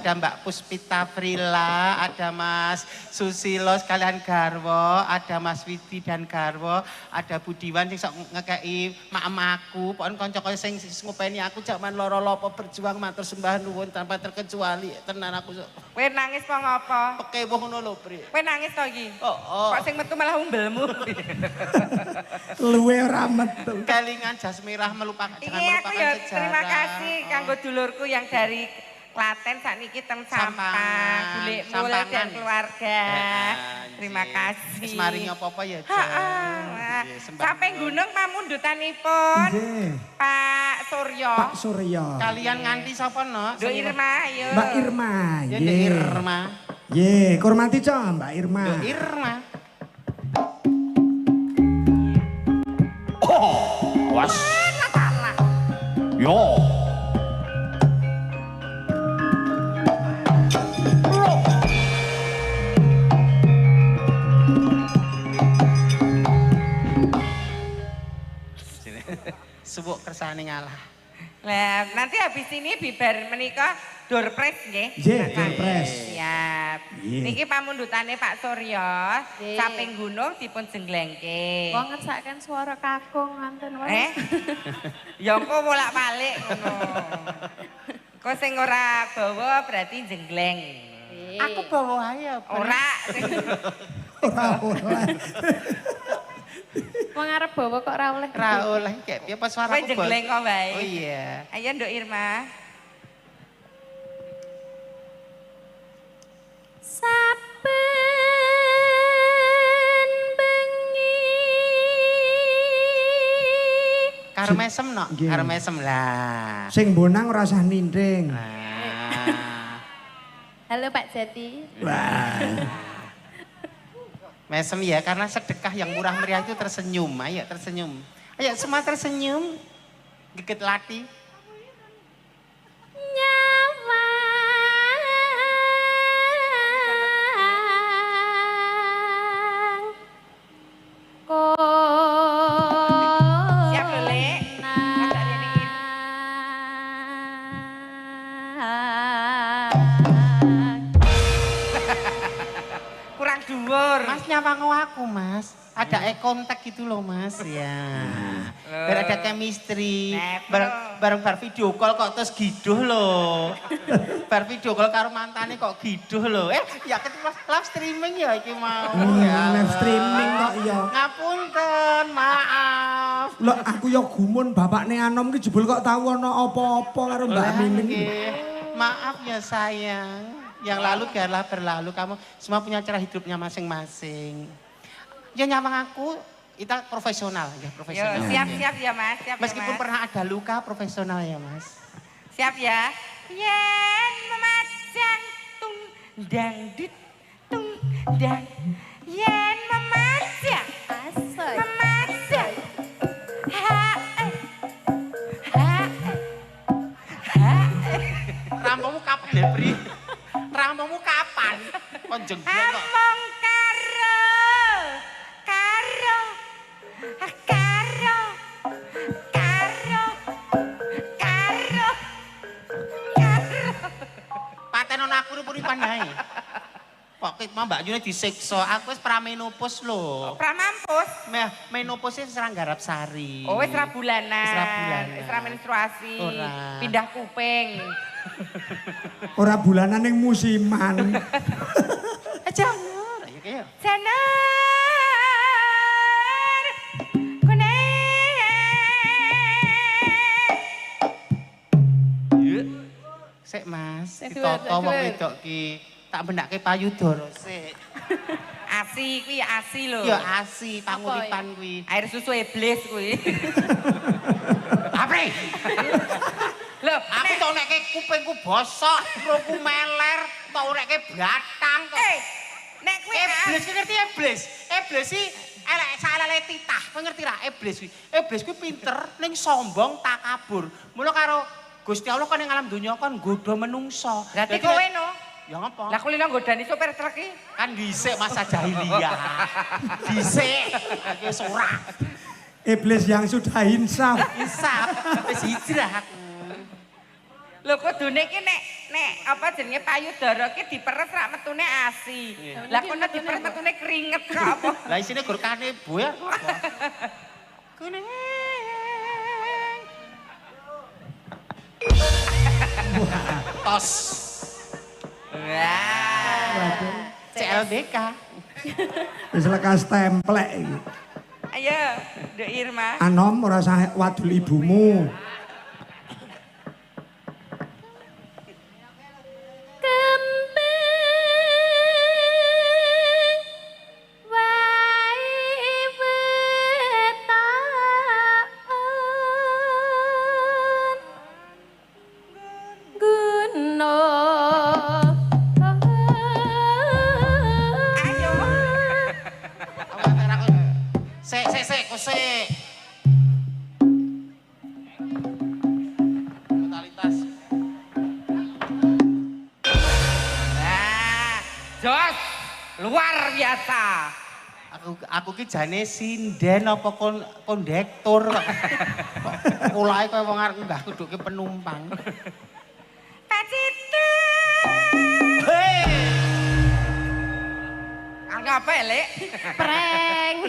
ada Mbak Puspita Frila, ada Mas Susilo sekalian garwo, ada Mas Widi dan garwo, ada Budiwan sing sok ngekei mak-emakku, pokoknya kanca-kanca sing ngopeni aku jaman loro-lopo berjuang matur sembah nuwun tanpa terkecuali. Tenan aku sok. Kowe nangis kok ngopo? Pekewuh ngono lho, Pri. Kowe nangis to iki? Oh. Kok sing metu malah umbelmu. Luwe ora metu. Kelingan jas merah melupakan jangan Iki aku melupakan ya sejarah. terima kasih kanggo dulurku yang dari Klaten sakniki teng Sampang, Bulik Mul dan keluarga. Terima kasih. Wis maring apa-apa ya, Jan. Sampai gunung pamundutanipun Pak Suryo. Pak Suryo. Kalian nganti sapa no? Nduk Irma ayo. Mbak Irma. Ya Nduk Irma. Ye, hormati co Mbak Irma. Nduk Irma. Oh, was. Yo. Subuk kersane ngalah. Lah, nanti habis ini bibar menika door prize nggih. Nggih, door prize. Siap. Nggih. Niki pamundutane Pak Suryo, samping gunung dipun jenglengke. Wong ngersakaken swara kakung nganten wae. Ya engko bolak-balik ngono. Kok sing ora bawa berarti jengleng. Aku bawa ae. Ora. Ora. Wong arep bawa kok ora oleh. Ra oleh kayak piye pas suaraku. Kowe jengleng kok wae. Oh iya. Ayo Nduk Irma. Saben bengi Karo mesem no, Nggih. karo mesem lah. Sing bonang ora usah ninding. Nah. Halo Pak Jati. Wah. Mesem ya, karena sedekah yang murah meriah itu tersenyum. Ayo tersenyum. Ayo semua tersenyum. Gigit lati. Nyawang Siap lho, Lek. Agak rene iki. Kurang dhuwur. Mas nyawang aku mas. Ada eye contact gitu loh mas. Ya. Biar ada chemistry. Bareng bar video call kok terus giduh loh. Bar video call karo mantane kok giduh loh. Ya ketemu live streaming ya iki mau. Ya Live Allah. streaming kok ya. Ngapunten, maaf. Lho aku ya gumun bapakne Anom ki jebul kok tau ana apa-apa karo Mbak Lah, Mimin. nggih. Maaf ya sayang. Yang lalu biarlah berlalu. Kamu semua punya cara hidupnya masing-masing. Ya nyawang aku, kita profesional ya, Yo, profesional. siap-siap ya Mas, siap Meskipun ya, Mas. pernah ada luka, profesional ya mas. Siap ya. Yen memajang tung dangdut tung dang. Yen memajang Asoy. memajang. Ha ha ha. Rampomu kapan ya, Bri? Rampomu kapan? Kok jengkel kok? Among karo karo karo karo karo karo. Patenon aku rupuri pandai. Kok mau Mbak Yuni disiksa, aku wis pramenopause lho. Pramampus. Menopause serang garap sari. Oh wis ra bulanan. Wis ra bulanan. Wis ra menstruasi. Ora. Pindah kuping. Ora bulanan ning musiman. Jangan. Ayo kayak. Janar kuning. Sik Mas, Sik, ditoto dhuwur, wong dhuwur. wedok ki. Tak bendakke payudara sik. Asi kuwi asi lho. Ya asi panguripan kuwi. Air susu iblis kuwi. Apri? Lho, Aku tau nekke kupingku bosok, roku meler, tau nekke batang kok. nek kuwi Iblis ki ngerti iblis? Iblis sih elek salale titah. Kowe ngerti ra iblis kuwi? Iblis kuwi pinter ning sombong takabur. Mula karo Gusti Allah kan ning alam donya kan nggodha menungso. Berarti Dadi kowe nek- no. Ya ngapa? Lah kulino nggodani sopir truk iki. Kan dhisik masa jahiliyah. Dhisik. Iki wis ora. Iblis yang sudah insaf. Insaf wis hijrah aku. Lho kudune iki nek apa jenenge payudara ki diperes rak metune asi. Lah kono diperes metune keringet kok apa? Lah isine gurkane boy apa? Kuning. Tos. Wah. CLBK. Wis lekas templek iki. Ayo, Nduk Irma. Anom ora usah wadul ibumu. Sik. Totalitas. Nah, jos luar biasa. Aku ki jane sinden apa kondektur kok. Kulae koyo wong arep mbah kuduke penumpang. Pak Citu. Hei. Angga apa ya, Lek? Prank.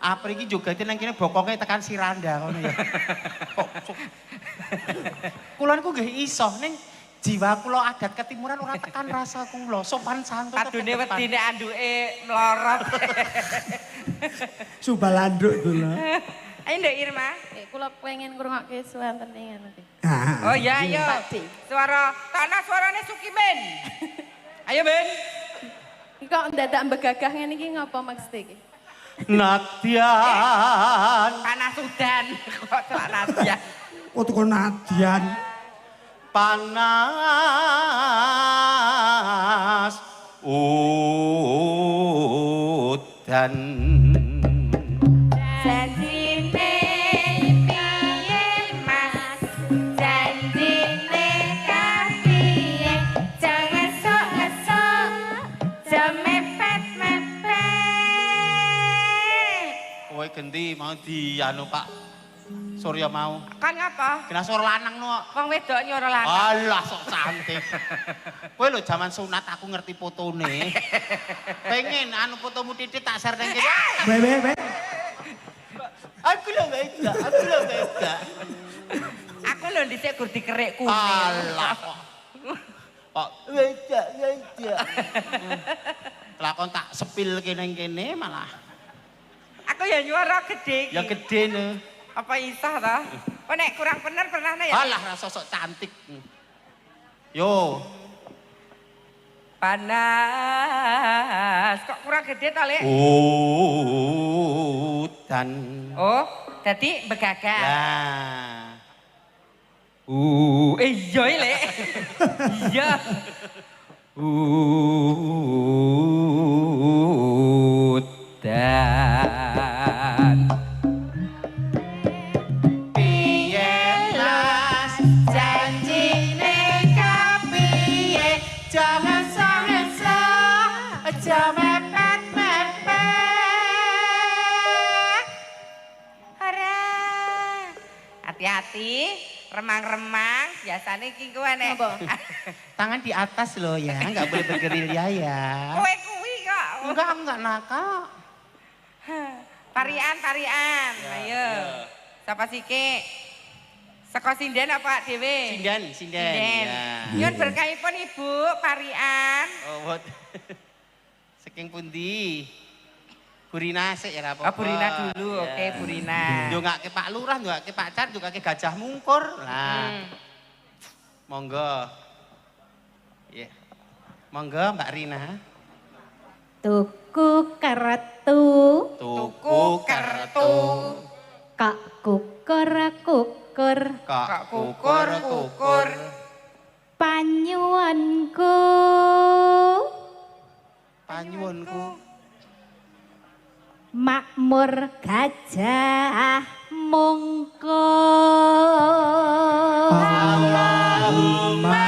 Apri iki juga nang kene bokonge tekan Siranda ngono ya. Kula niku nggih iso ning jiwa kula adat ketimuran ora tekan rasa kula sopan santun. Adune wedine anduke mlorot. Subalanduk kula. Ayo Nduk Irma. Kula pengen ngrungokke suwantene ngono iki. Oh iya ayo. Suara tanah suarane Sukimen. Ayo Ben. Iki kok ndadak mbegagah ngene iki ngapa maksud iki? Nadian Panas udan kok celak Nadian. Oh tuku Nadian. Panas udan. Janjine piye Mas? Janjine kapiye? Jangan sok-sok, jangan mepet-mepet. Kowe genti mau di anu Pak Surya mau. Kan ngapa? Kena suara lanang no. Wong wedok nyuara lanang. Alah sok cantik. Kowe lho zaman sunat aku ngerti fotone. Pengen anu fotomu titik tak share nang kene. Be. Aku lho beda. Aku lho dhisik gur dikerik kuning. Alah kok. Kok beda. Lakon tak sepil kene malah. Aku ya nyuara gede iki. Ya gede ne. Apa isah ta? Kok nek kurang bener pernah ya? Alah rasa sok cantik. Yo. Panas. Kok kurang gede ta, Lek? Udan. Oh, jadi begagah. Lah. Iya, Lek. Iya. Udan. Piye las janjine kapiye? Jangan sok-sok, aja mepet-mepet. Ora. Hati-hati, remang-remang, biasanya iki kuwi nek. Tangan di atas loh ya, nggak boleh bergerilya ya. Kowe kuwi kok. Enggak nakal. Tarian. Ayo. Sapa siki? Saka sinden apa dhewe? Sinden. Nyun berkahipun Ibu parian. Oh, what? Saking pundi? Burina sik ya apa-apa. Oh, Burina dulu. Oke, Burina. Ndongake Pak Lurah, ndongake Pak Car, ndongake Gajah Mungkur. Lah. Monggo. Iya. Monggo Mbak Rina. Tuh. Tuku kertu. Tuku kertu. Kok kukur. Kok kukur. Panyuwunku. Panyuwunku. Makmur gajah mungko. Allahumma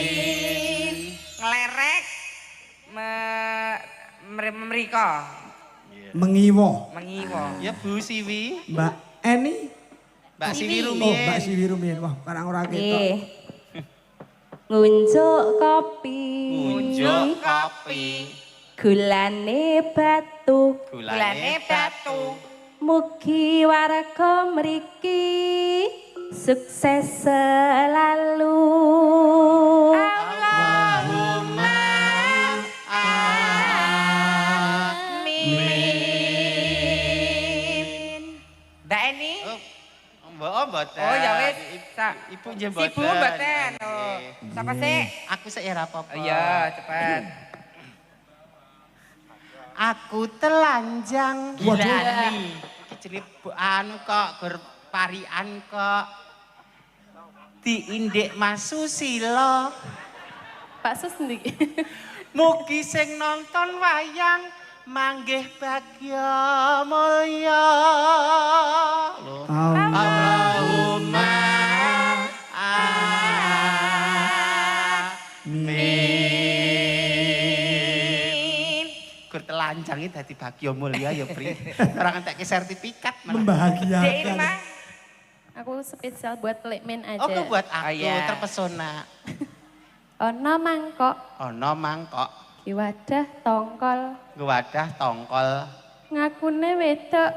amin. Nglerek merika. Mengiwo. Ya Bu Siwi. Mbak Eni. Mbak Siwi Oh, rumiyin. Mbak Siwi rumiyin. Wah, karang ora ketok. Ngunjuk kopi. Unjuk kopi. Gulane batu. Gulane batu. Mugi warga mriki sukses selalu. Allahumma Amin. Mbak Eni? Oh, mboten. Oh ya wis. Ibu nggih mboten. Ibu mboten. Oh. Sapa sih? Aku sik ora apa-apa. Oh iya, cepat. Aku telanjang. Waduh. Gilani. Iki jenenge anu kok gur parian kok. Diindik Mas Susilo. Pak Sus niki. Mugi sing nonton wayang manggih bagya mulya. Loh. Allahumma amin. Gur telanjang iki dadi bagya mulya ya, Pri. Ora ngentekke sertifikat malah. Dek Irma. Membahagiakan. Aku spesial buat Lekmen aja. Oh, kok buat aku Oh, iya. terpesona. Ono mangkok, Ono mangkok, ki wadah tongkol, wadah tongkol. ngakune wedok.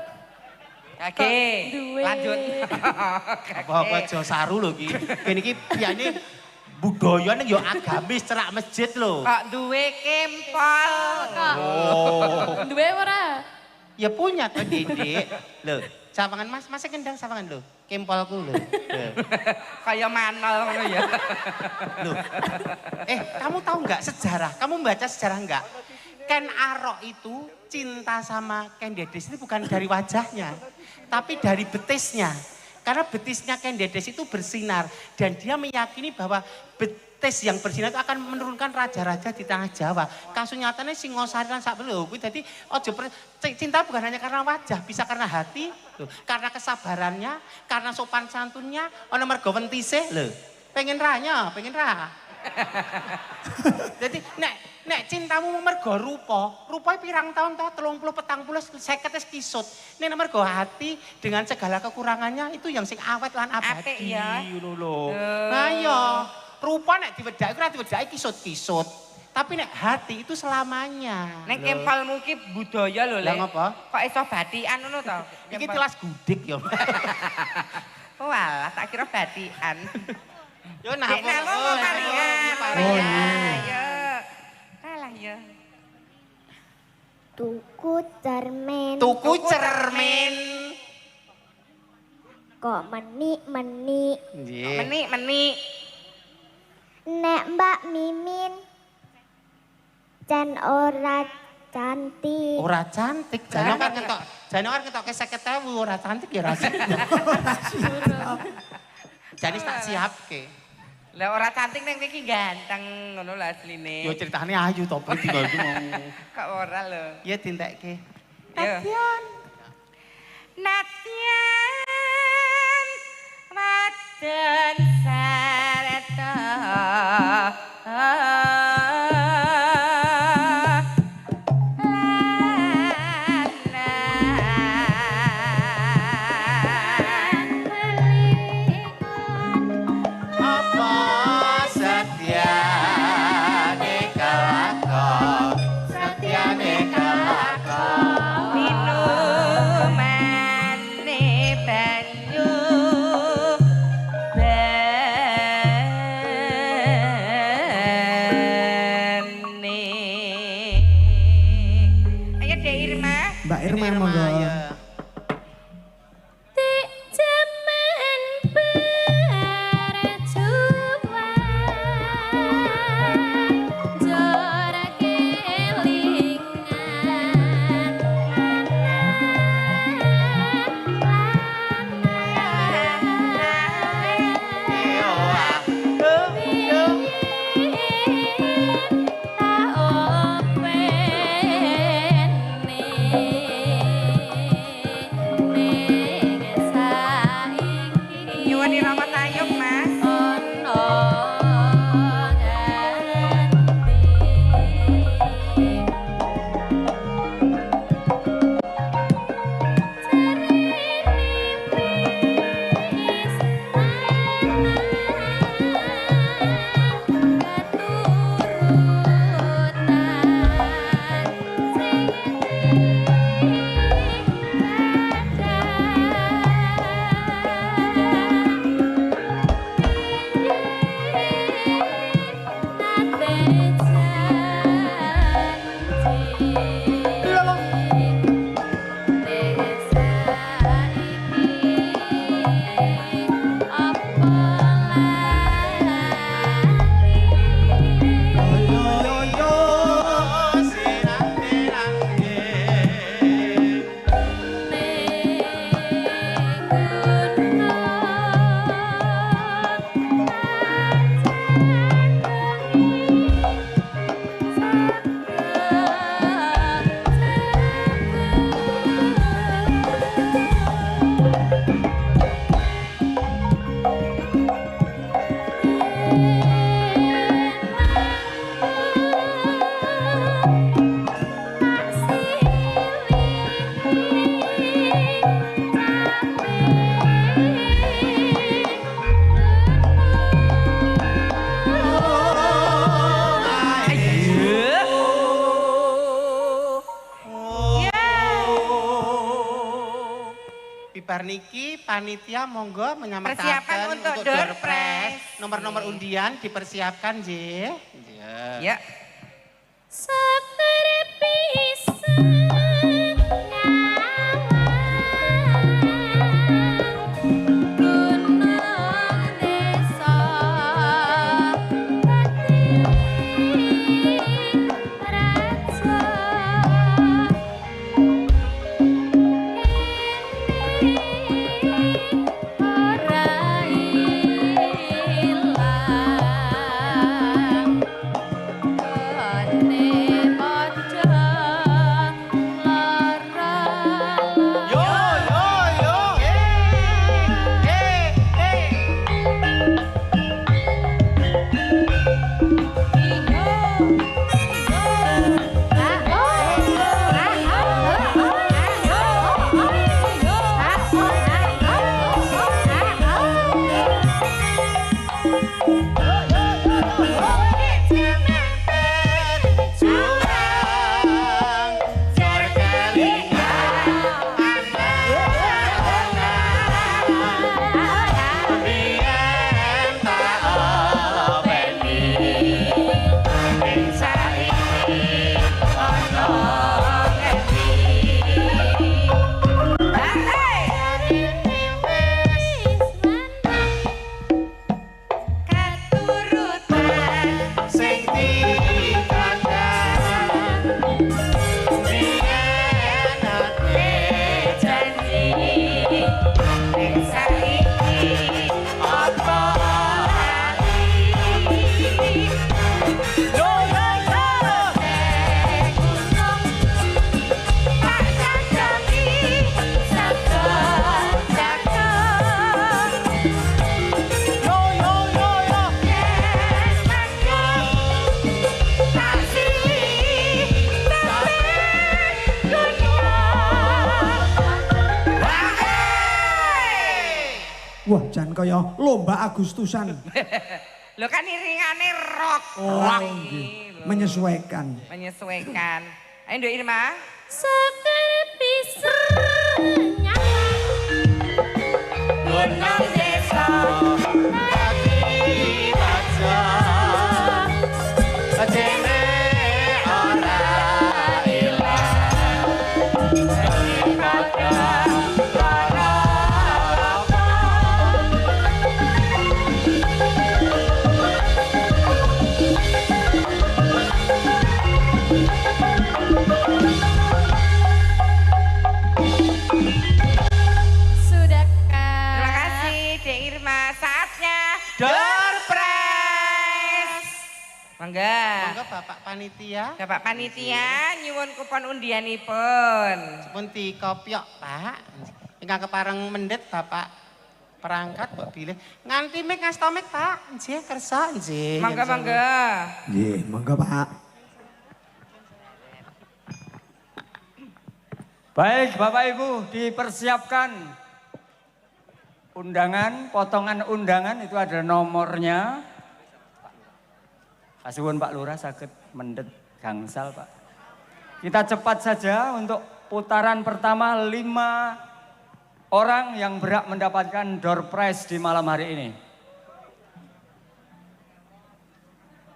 Oke, duwe. lanjut. Apa-apa aja saru lho iki. Kene iki piyane budaya ning ya agamis cerak masjid lho. Kok duwe kempol. Oh. Duwe ora? Ya punya tuh Dik. Lho, sawangan Mas, Mas kendang sawangan lho. Kempolku lho. Lho. Kayak manol ngono ya. Loh. Kamu tahu nggak sejarah? Kamu baca sejarah nggak? Ken Arok itu cinta sama Ken Dedes itu bukan dari wajahnya, tapi dari betisnya. Karena betisnya Ken Dedes itu bersinar dan dia meyakini bahwa betis yang bersinar itu akan menurunkan raja-raja di tanah Jawa. Kasus nyatanya Singosari lan sak lho kuwi dadi cinta bukan hanya karena wajah, bisa karena hati, loh, karena kesabarannya, karena sopan santunnya, ana mergo wentise lho. Pengen ranya, pengen ra. Jadi nek cintamu mergo rupa pirang tahun toh 30 40 50 wis kisut. Nek mergo hati dengan segala kekurangannya itu yang sing awet lan Apik abadi ya. ngono lho. Nah iya, rupa nek diwedaki ora diwedaki kisut-kisut. Tapi nek hati itu selamanya. Nek kempolmu ki budaya lho, Lah Le. ngapa? Kok iso batikan ngono to? Iki tilas gudik ya. Walah, tak kira batikan. Yo nah. Dek nalung Marian. Ayo. Kalah ya. Tuku cermin Tuku cermin. kok menik-menik Nggih. Menik. nek Mbak Mimin jan ora cantik. Ora cantik, jane kan ketok 50.000 ora cantik ya ra. Jadi tak siapke. Lah ora cantik ning iki ganteng ngono lah asline. Yo ceritane ayu to Pri tinggal iki mau. Kok ora lho. Ya dintekke. Nation. Wadon sareta. Apa setiane kelakon, setiane kelakon. Minumane banyu bene. Ayo Dek Irma. Mbak Irma monggo. Ya. Tek jaman para juwan Bibar niki panitia monggo menyamaraken Persiapan untuk door prize. Nomor-nomor undian dipersiapkan, nggih. Ya. Seger pisan gunung desa raja ora ilang ane padha lara Yo yo yo. Wah, jan kaya lomba Agustusan. Lo kan iringane rock. Oh, Rock nggih. ini lho. Menyesuaikan. Menyesuaikan. Ayo Nduk Irma. seger pisan gunung desa Terima kasih Dek Irma. Saatnya door prize. Mangga. Monggo Bapak Panitia. Bapak Panitia nyuwun kupon undianipun. Pun dikopiok, Pak. Ingkang kepareng mendhet Bapak perangkat mbok bilih. Nganti mik ngasta mik, Pak. Nggih, kersa nggih. Mangga mangga. Nggih, monggo Pak. Baik Bapak Ibu, dipersiapkan undangan, potongan undangan itu ada nomornya. Kasuwun Pak Lurah saged mendhet gangsal Pak. Kita cepat saja untuk putaran pertama 5 orang yang berhak mendapatkan door prize di malam hari ini.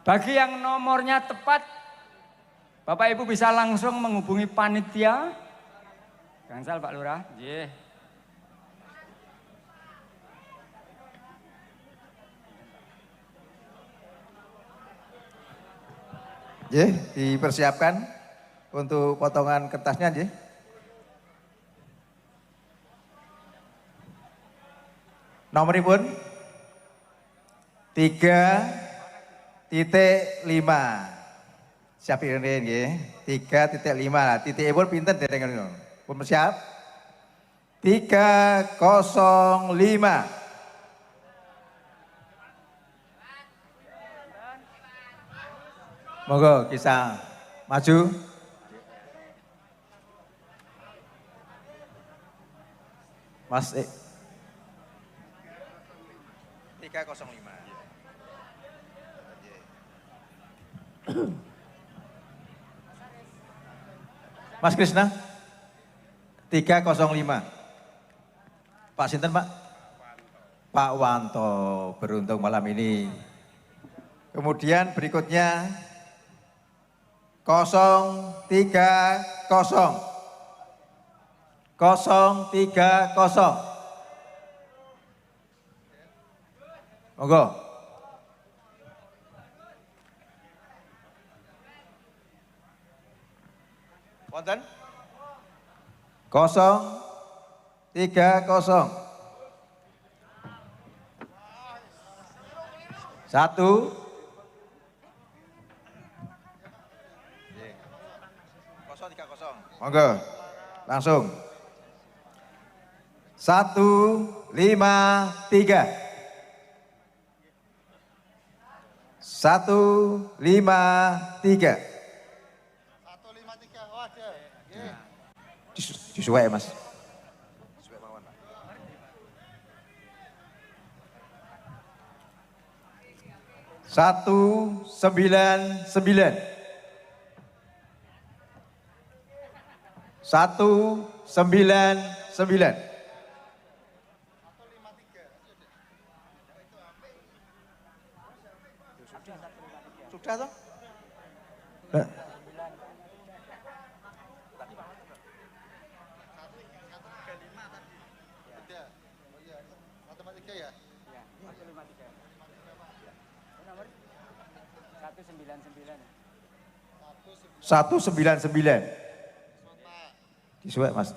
Bagi yang nomornya tepat, Bapak Ibu bisa langsung menghubungi panitia. Gangsal Pak Lurah. Nggih. Nggih, dipersiapkan untuk potongan kertasnya nggih. Nomoripun 3.5. Siap ini nggih. 3.5 lah. Titikipun pinten dereng ngono. Pun siap? 305. Monggo kisah Maju. Mas 305. Mas Krisna 305. Pak Sinten Pak? Pak Wanto beruntung malam ini. Kemudian berikutnya 030. 030. Monggo. Wonten? 030. 1. Monggo. Langsung. 153. 153. Oh ada. Disuwek Mas. Disuwek mawon. 199. 199. Sudah toh? Satu sembilan sembilan. Disuwek Mas.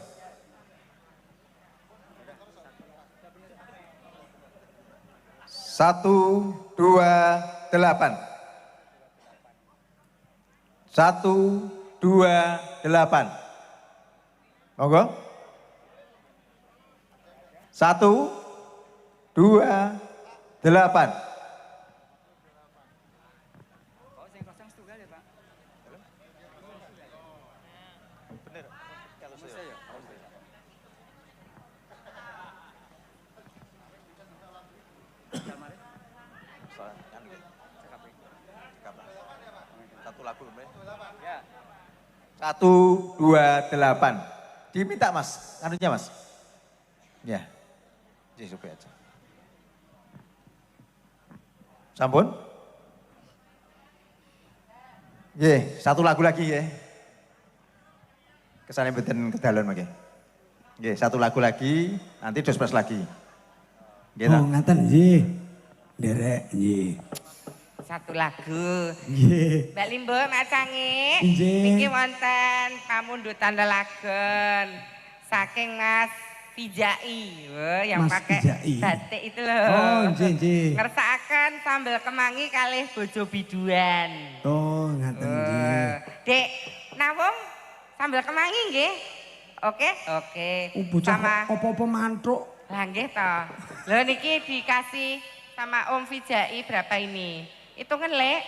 128. 128. Monggo. 128. Satu, 2, 8. Diminta Mas, anunya Mas. Ya, jadi supaya aja. Sampun? Ye, satu lagu lagi ya. Kesannya beten kedalon lagi. Ye, satu lagu lagi, nanti dospres lagi. Gitu. Oh, ngaten nggih. Derek nggih. Satu lagu. Nggih. Mbak Limbo, Mas Cangi. Nggih. Niki wonten pamundutan lelagon saking Mas Pijai. Yang Mas pakai Pijai. batik itu loh. Oh, nggih. Ngersakaken sambal kemangi kalih bojo biduan. Oh, ngaten nggih. Dek, nawung sambal kemangi nggih? Oke? Oke. Bocah apa-apa mantruk. Lah nggih to. Lho niki dikasih sama Om Vijai berapa ini? Hitungan Lek.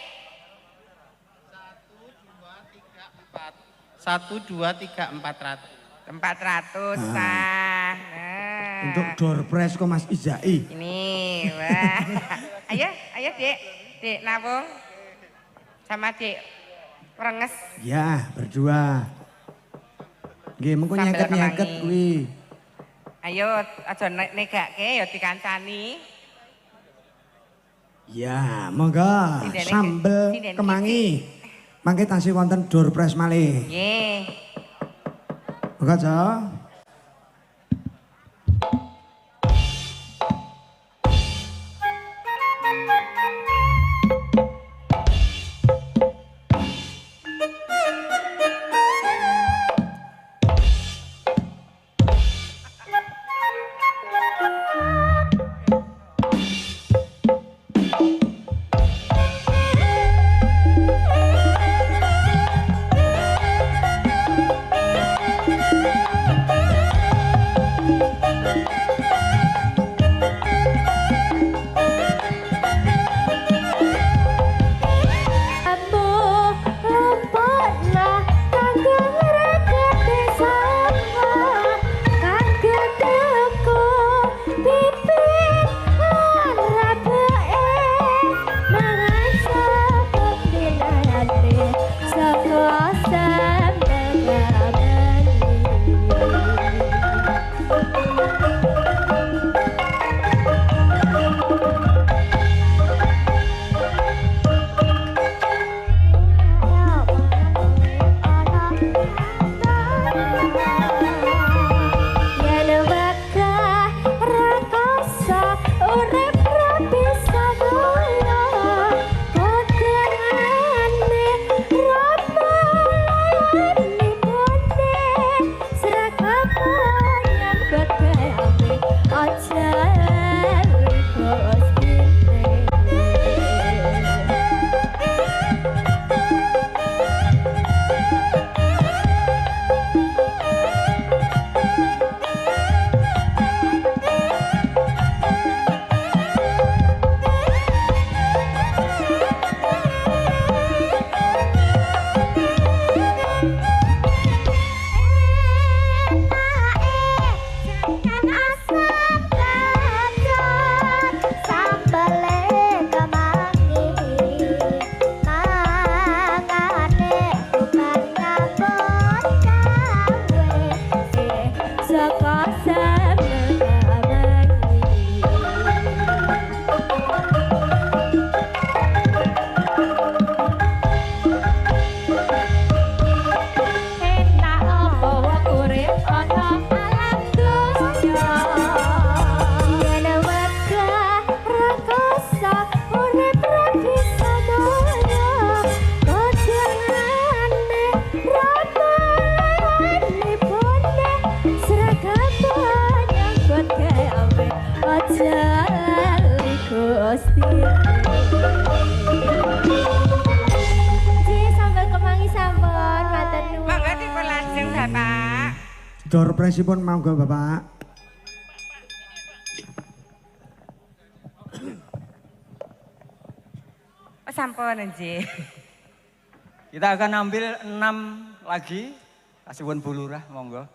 1, 2, 3, 400. 400 sah. Nah. Untuk door prize kok Mas Izai. Ini, wah. ayo Dek. Dek nabung. Sama Dek Renges. Ya, berdua. Nggih, mengko Sambil nyeket-nyeket kemangi. kuwi. Ayo aja negake ya dikancani. Ya, monggo Sindene- sambel sindene kemangi. Mangke tansih wonten door prize malih. Nggih. Monggo, Jo. Door prize-ipun monggo Bapak. Oh, sampun nggih. Kita akan ambil 6 lagi. Kasiwun Bu Lurah, monggo.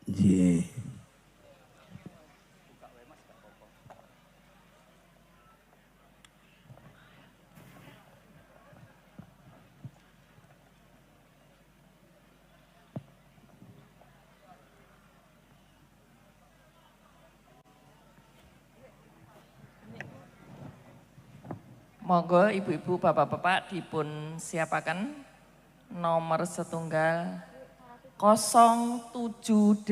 Nggih. Monggo ibu-ibu, bapak-bapak dipun siapaken nomor setunggal 078.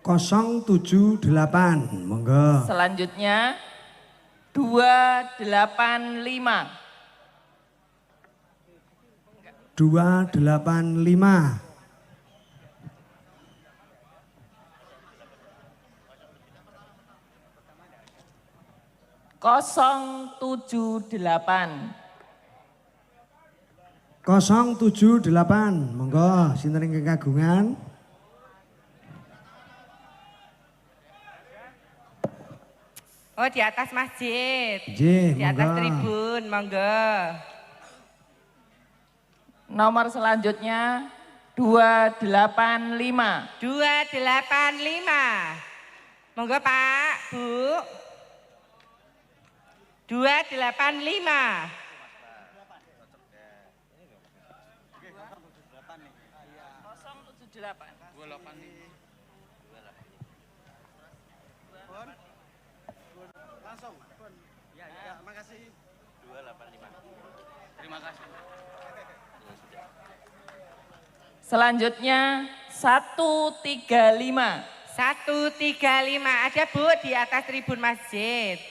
Kosong 78, monggo. Selanjutnya 285. 285. Kosong 78. 078, monggo sinten ingkang kagungan. Oh, di atas masjid. Nggih, Di atas monggo. tribun, monggo. Nomor selanjutnya 285. 285. Monggo Pak, Bu. 285. Langsung. Ya, makasih. 285. Terima kasih. Selanjutnya 135. 135. Ada Bu di atas tribun masjid.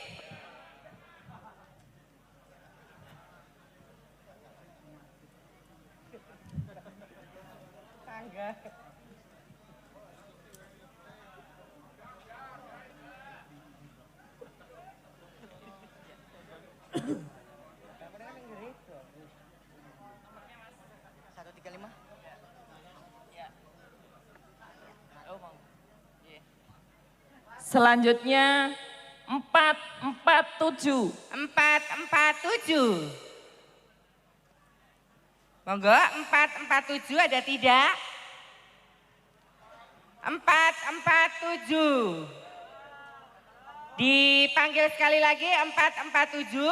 Selanjutnya 447. 447. Monggo 447 ada tidak? 447. Dipanggil sekali lagi 447.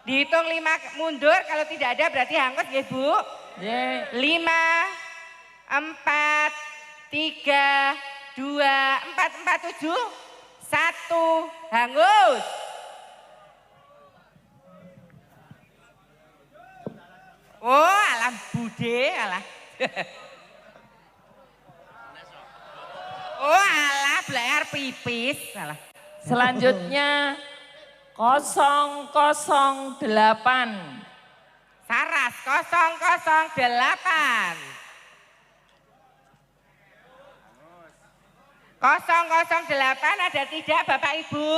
Dihitung 5 mundur, kalau tidak ada berarti hangus nggih Bu? Nggih. 5 4 3 2 447 1 hangus. Oh, alah bude, alah. Oh, alah blayar pipis, alah. Selanjutnya 008. Saras 008. 008 ada tidak Bapak Ibu?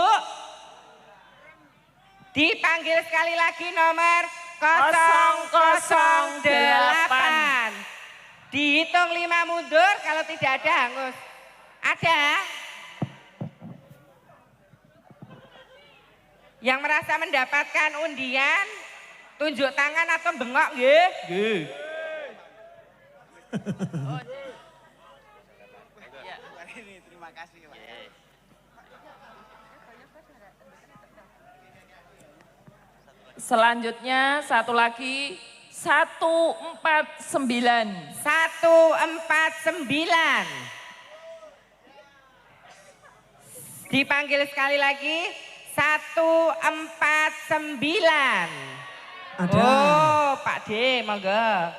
Dipanggil sekali lagi nomor 008. Dihitung 5 mundur, kalau tidak ada hangus. Ada? Yang merasa mendapatkan undian, tunjuk tangan atau bengok nggih? Nggih. Terima kasih, Pak. Selanjutnya satu lagi 149. 149. Dipanggil sekali lagi 149. Ada. Oh, Pak D, monggo.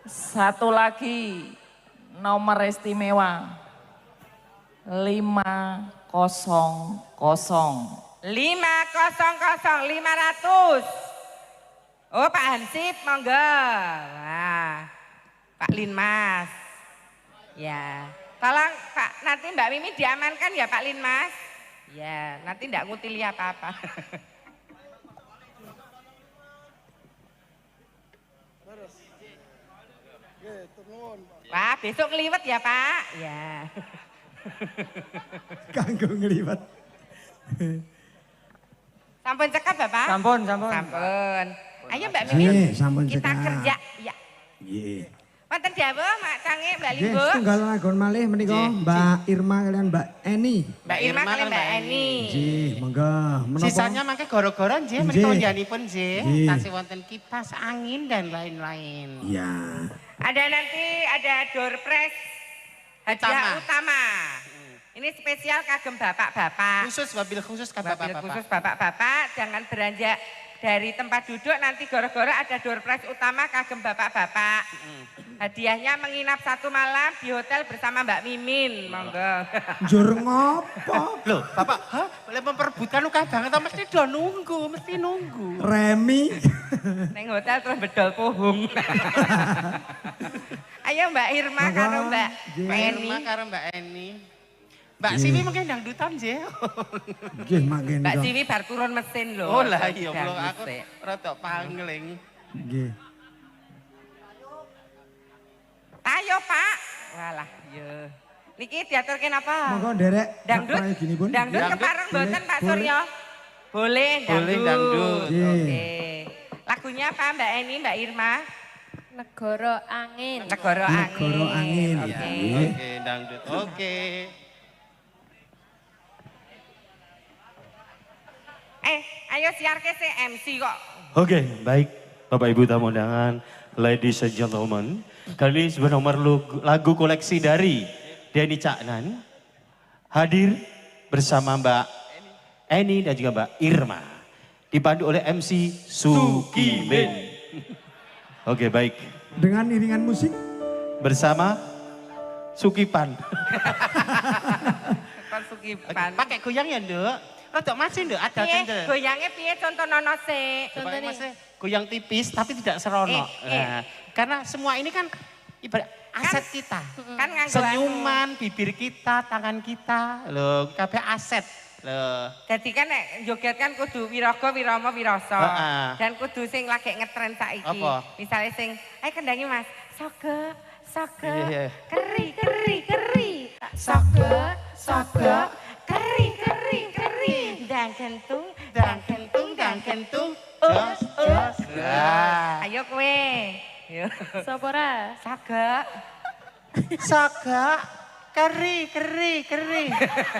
Satu lagi nomor istimewa 500. 500, 500. Oh, Pak Hansip, monggo. Wah. Pak Linmas. Ya. Tolong Pak, nanti Mbak Mimi diamankan ya Pak Linmas. Ya, nanti enggak ngutili apa-apa. Wah, besok ngeliwet ya Pak. Ya. Kanggo ngliwet. Sampun cekap Bapak? Sampun. Sampun. Ayo Mbak Mimi, Nggih, sampun kita cekap. kerja. Ya. Nggih. Wonten dawuh Mak Cange Mbak Nggih, Limbo. setunggal lagon malih menika Mbak Irma kalian Mbak Eni. Mbak Irma kalian Mbak Eni. Nggih, monggo. Menapa? Sisanya mangke goro-goro nggih Nggih. menika njanipun nggih. Nggih. Tasih wonten kipas angin dan lain-lain. Iya. Ada door prize hadiah utama. Ini spesial kagem bapak-bapak. Khusus mobil khusus ke Mobil bapak-bapak. khusus bapak-bapak, jangan beranjak dari tempat duduk, nanti gara-gara ada door prize utama kagem bapak-bapak. Hadiahnya menginap 1 malam di hotel bersama Mbak Mimin, monggo. Njur ngopo? Loh, Bapak, boleh memperebutkan luka banget, mesti do nunggu. Remi. Neng hotel terus bedol pohong. Ayo Mbak Irma Monggo. karo Mbak Nggih. Eni. Irma karo Mbak Eni. Mbak Siwi mungkin dangdutan nggih. Nggih, mangke Mbak nika. Siwi bar turun mesin lho. Oh lah iya, Dangdut belum aku sik. rada pangling. Nggih. Ayo Pak. Walah, iya. Niki diaturke napa? Monggo nderek. Dangdut. Gini pun. Dangdut Dangdut. kepareng mboten Pak Boleh. Suryo? Boleh Boleh dangdut. Nggih. Oke. Lagunya apa Mbak Eni, Mbak Irma? Negara angin. Negara Angin. Negara Angin. Oke. Nggih. Oke, dangdut. Oke. Ayo siarke si MC kok. Oke, baik. Bapak Ibu tamu undangan, ladies and gentlemen. Kali ini sebuah nomor lagu koleksi dari Denny Caknan. Hadir bersama Mbak Eni dan juga Mbak Irma. Dipandu oleh MC Sukimin. Oke, baik. Dengan iringan musik. Bersama Sukipan. Kon Sukipan. Pakai goyang ya, Nduk? Rada masih, Nduk, ada Piye? cendel. Goyangnya piye contoh nono sik. Coba Mas, goyang tipis tapi tidak serono. Nah, karena semua ini kan ibarat aset kita. Kan nganggo Senyuman, bibir kita, tangan kita, loh, kabeh aset. Loh. Jadi kan nek joget kan kudu wiraga, wirama, wirasa. Heeh. Dan kudu sing lagi ngetren saiki. Apa? Misalnya sing, ayo kendangi Mas. Soge, soge, Iya. keri, keri, keri. Soge, soge, keri, keri, keri. Dan kentung, dan kentung, dan kentung. Jos, jos. Nah. Ayo kue. Yo. Sopora. Soge. Saga, keri, keri, keri.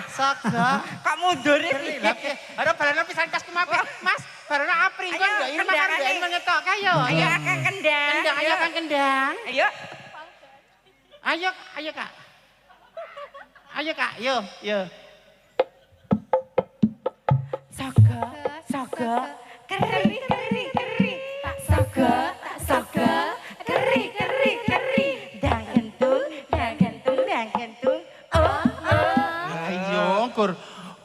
Saga, Kok mundur keri. iki? Lah piye? Ada barana pisan kas kumapi. Mas, barana apri Ayo, kan Mbak Irma kan Mbak kendangane. Irma ngetok kayo. Ayo akan kendang. Kendang, ayo kan kendang. Ayo. Ayo, ayo Kak. Ayo Kak, yo, yo. Soge, soge, keri, keri, keri. Soge, soge, keri, keri, keri. Dan kentung, dan kentung, dan kentung. Oh, oh. Ayo, gur.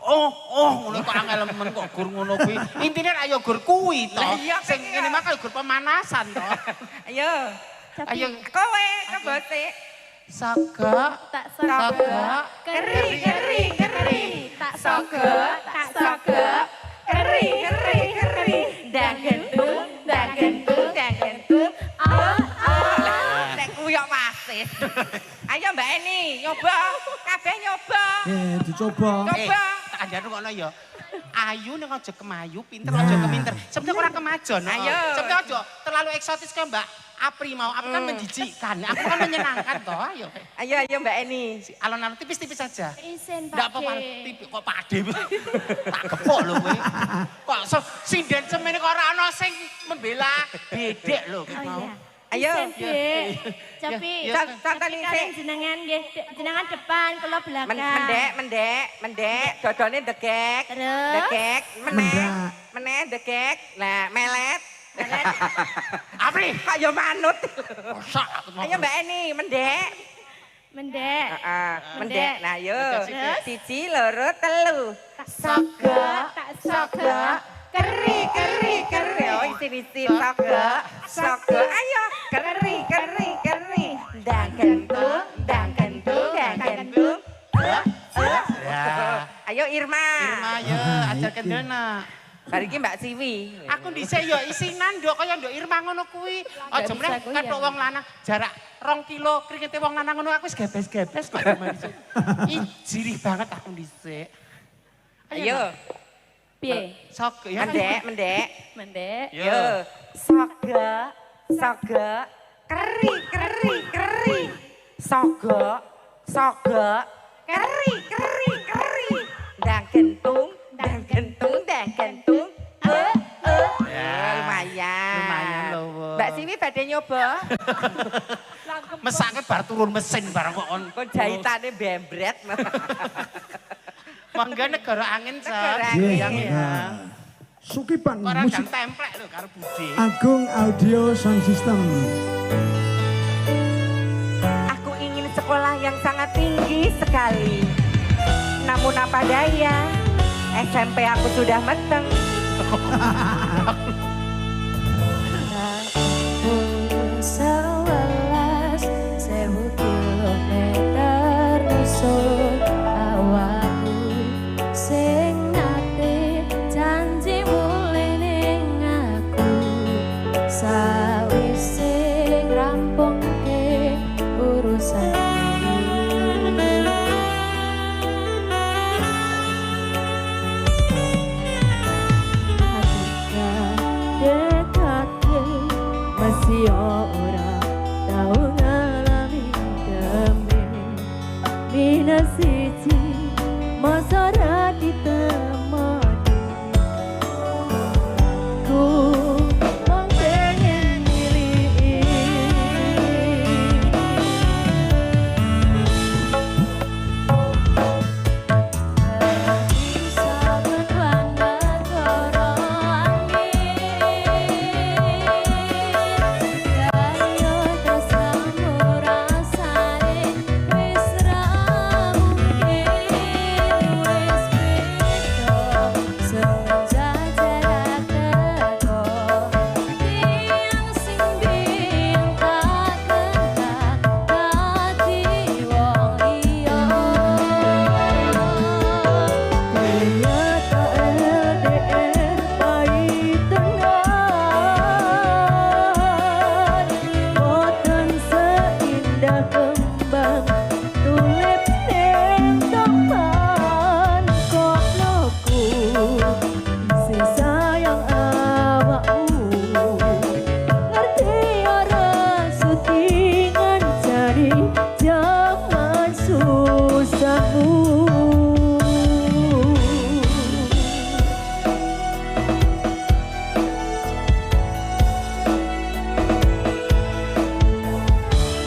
Ngono kok angel men kok gur ngono kuwi. Intine ayo gur kuwi to. Lah iya, Sing iya. ngene mah gur pemanasan to. Ayo. Ayo Kowe kebote. saga, Tak saga, soge. Keri, keri, keri. Tak Soge, tak soge. Keri, keri, keri. Dan kentung, dan kentung, dan kentung. Oh, oh. Nek kuyok wasis. Ayo Mbak Eni, nyoba. Kabeh nyoba. Dicoba. Coba. tak kandhane ngono ya. Ayu ning aja kemayu, pinter aja keminter. Sebenarnya ora kemajon. Ayo. Sebenarnya aja terlalu eksotis kayak Mbak Apri mau. Aku kan menjijikkan, aku kan menyenangkan toh. Ayo. Ayo Mbak Eni. Alon-alon tipis-tipis saja. Isin Enggak Pak apa-apa, D. tipis kok pade. Tak gepok lho kowe. Kok sinden semene kok ora ana sing membela bedek lho kowe Oh mau. iya. Ayo. Isin Dek. Tapi Ya, Contoh tapi nih kalian jenengan nggih, jenengan depan, kula belakang. mendek, dodone degek, Terus? degek, meneh, Mendak. meneh degek, nah melet, melet. Apri, Ayo manut. sak aku mau. Ayo Mbak Eni, mendek. Mendek. Mendek. Nah, yuk. Terus? Siji, loro, telu. Soge, tak soge. Keri, keri, keri. Oh, isin-isin. Soge, soge. Ayo. Keri, keri, keri. Irma. Irma ya, ajar kendena. Bar iki Mbak Siwi. Aku dhisik ya isinan nduk kaya nduk Irma ngono kuwi. Aja meneh kathok wong lanang jarak 2 kilo kringete wong lanang ngono aku wis gebes-gebes kok Irma dhisik. Ih, jirih banget aku dhisik. Ayo. Piye? Sok ya. Mendek. Mendek. Yo. Soga. Keri. Soga. Keri. Ndang gentung. Lumayan lho. Mbak Siwi badhe nyoba. Mesake bar turun mesin barang kok on. Kok jahitane bembret. Mangga negara angin Negara sak. angin. Yang ya. Sukipan Orang musik jam templek lho karo Budi. Agung Audio Sound System. Aku ingin sekolah yang sangat tinggi sekali. Namun apa daya, SMP aku sudah meteng.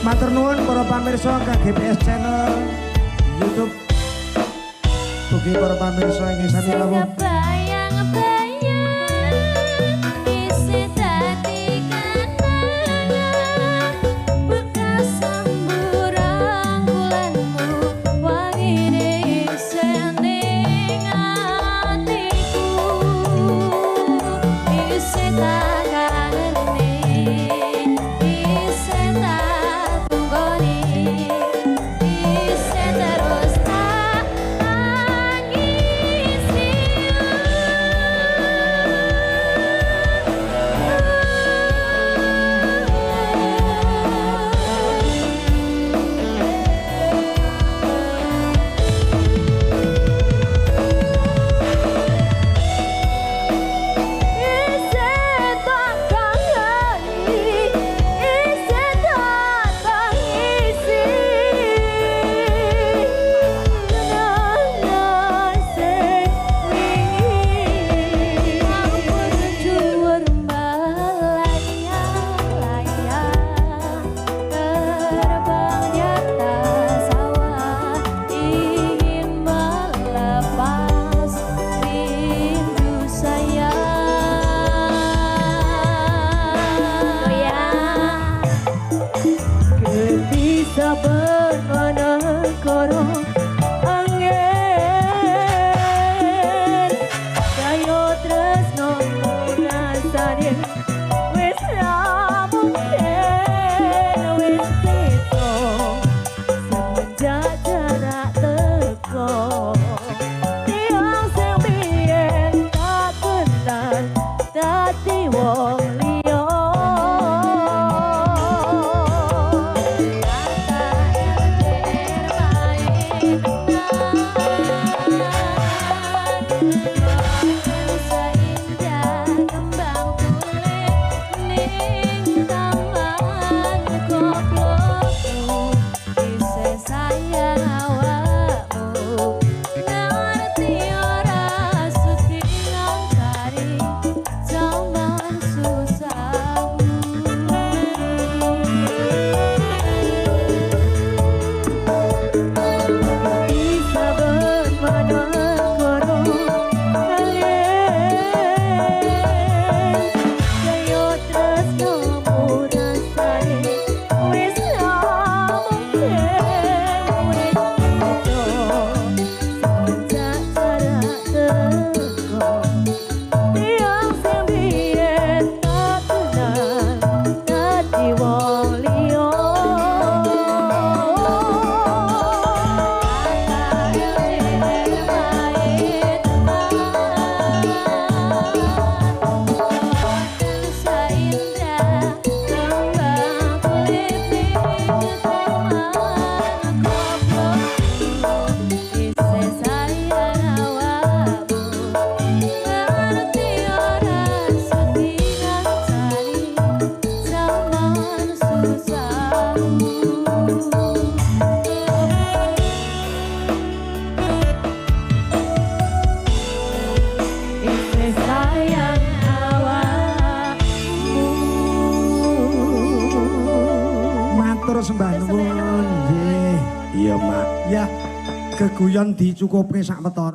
Matur nuwun para pamirsa KGPS Channel YouTube. Mugi para pamirsa ing sami lawuh. matur sembah nuwun. Nggih. Iya, Mak. Ya, geguyon dicukupke sak metor.